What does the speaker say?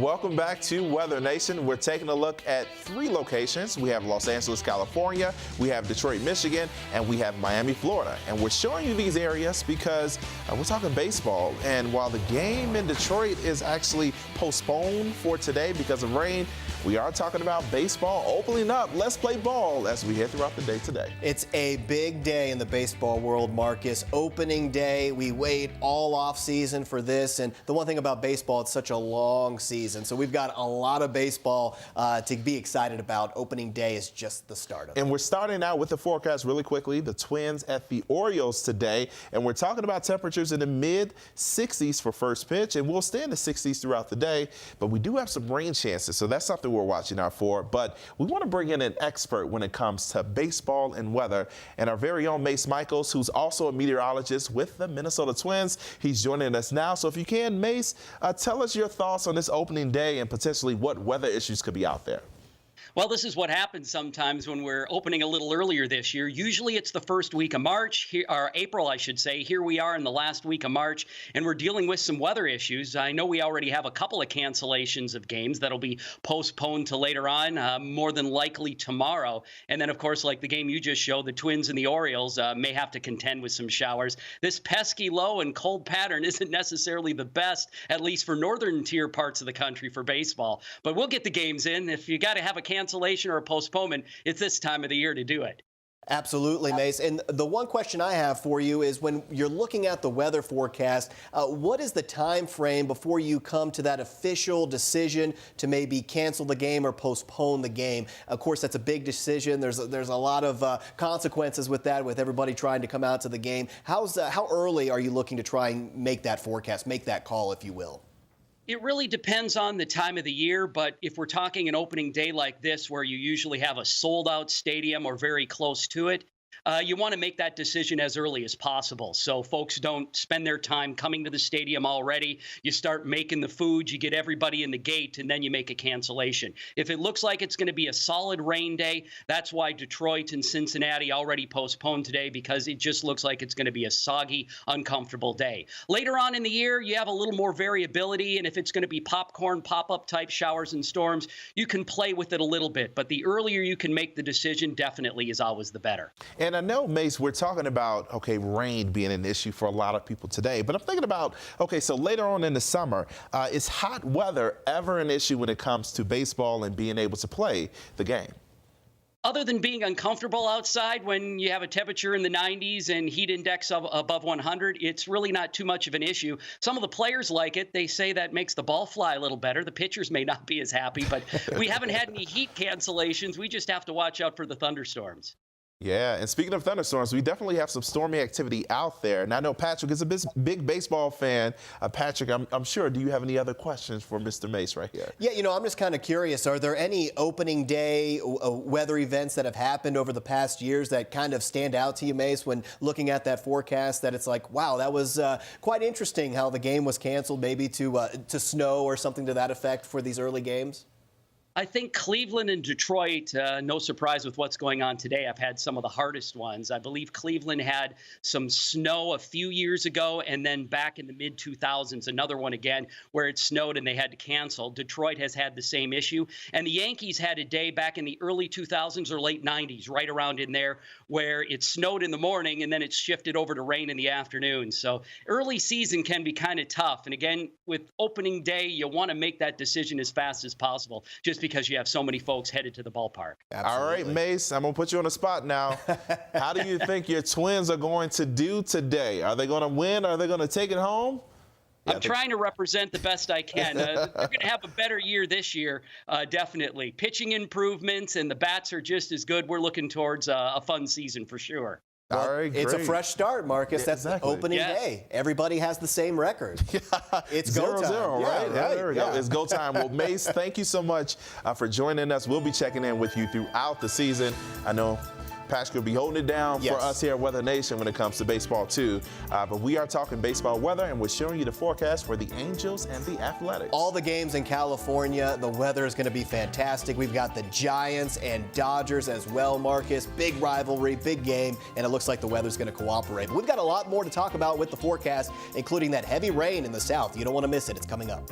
Welcome back to Weather Nation. We're taking a look at 3 locations. We have Los Angeles, California, we have Detroit, Michigan, and we have Miami, Florida. And we're showing you these areas because we're talking baseball. And while the game in Detroit is actually postponed for today because of rain, we are talking about baseball opening up. Let's play ball as we head throughout the day today. It's a big day in the baseball world, Marcus. Opening day. We wait all off season for this. And the one thing about baseball, it's such a long season. So we've got a lot of baseball to be excited about. Opening day is just the start of it. And we're starting out with the forecast really quickly. The Twins at the Orioles today. And we're talking about temperatures in the mid-60s for first pitch. And we'll stay in the 60s throughout the day. But we do have some rain chances. So that's something we're watching out for. But we want to bring in an expert when it comes to baseball and weather. And our very own Mace Michaels, who's also a meteorologist with the Minnesota Twins. He's joining us now. So if you can, Mace, tell us your thoughts on this opening day and potentially what weather issues could be out there. Well, this is what happens sometimes when we're opening a little earlier this year. Usually it's the first week of March, or April, I should say. Here we are in the last week of March, and we're dealing with some weather issues. I know we already have a couple of cancellations of games that'll be postponed to later on, more than likely tomorrow. And then, of course, like the game you just showed, the Twins and the Orioles may have to contend with some showers. This pesky low and cold pattern isn't necessarily the best, at least for northern tier parts of the country for baseball. But we'll get the games in. If you got to have a cancellation or a postponement, it's this time of the year to do it. Absolutely, Mace. And the one question I have for you is when you're looking at the weather forecast, what is the time frame before you come to that official decision to maybe cancel the game or postpone the game? Of course, that's a big decision. There's a lot of consequences with that, with everybody trying to come out to the game. How early are you looking to try and make that forecast, make that call, if you will? It really depends on the time of the year, but if we're talking an opening day like this where you usually have a sold-out stadium or very close to it, you want to make that decision as early as possible so folks don't spend their time coming to the stadium already. You start making the food, you get everybody in the gate, and then you make a cancellation. If it looks like it's going to be a solid rain day, that's why Detroit and Cincinnati already postponed today, because it just looks like it's going to be a soggy, uncomfortable day. Later on in the year, you have a little more variability, and if it's going to be popcorn, pop-up type showers and storms, you can play with it a little bit. But the earlier you can make the decision, definitely is always the better. And I know, Mace, we're talking about, rain being an issue for a lot of people today. But I'm thinking about, so later on in the summer, is hot weather ever an issue when it comes to baseball and being able to play the game? Other than being uncomfortable outside when you have a temperature in the 90s and heat index of above 100, it's really not too much of an issue. Some of the players like it. They say that makes the ball fly a little better. The pitchers may not be as happy, but we haven't had any heat cancellations. We just have to watch out for the thunderstorms. Yeah, and speaking of thunderstorms, we definitely have some stormy activity out there. And I know Patrick is a big baseball fan. Patrick, I'm sure, do you have any other questions for Mr. Mace right here? Yeah, I'm just kind of curious. Are there any opening day weather events that have happened over the past years that kind of stand out to you, Mace, when looking at that forecast, that it's like, wow, that was quite interesting how the game was canceled, maybe to snow or something to that effect for these early games? I think Cleveland and Detroit, no surprise with what's going on today, have had some of the hardest ones. I believe Cleveland had some snow a few years ago, and then back in the mid-2000s, another one again where it snowed and they had to cancel. Detroit has had the same issue. And the Yankees had a day back in the early 2000s or late 90s, right around in there, where it snowed in the morning and then it shifted over to rain in the afternoon. So early season can be kind of tough. And again, with opening day, you want to make that decision as fast as possible, just because you have so many folks headed to the ballpark. Absolutely. All right, Mace, I'm going to put you on the spot now. How do you think your Twins are going to do today? Are they going to win? Are they going to take it home? I'm trying to represent the best I can. They're going to have a better year this year, definitely. Pitching improvements, and the bats are just as good. We're looking towards a fun season for sure. Well, all right, it's a great. fresh start, Marcus. Yeah, That's exactly. the opening day. Everybody has the same record. It's go time. 0-0, right? Yeah, There we go. It's go time. Well, Mace, thank you so much for joining us. We'll be checking in with you throughout the season. I know Patrick will be holding it down for us here at Weather Nation when it comes to baseball, too. But we are talking baseball weather, and we're showing you the forecast for the Angels and the Athletics. All the games in California, the weather is going to be fantastic. We've got the Giants and Dodgers as well, Marcus. Big rivalry, big game, and it looks like the weather's going to cooperate. But we've got a lot more to talk about with the forecast, including that heavy rain in the south. You don't want to miss it. It's coming up.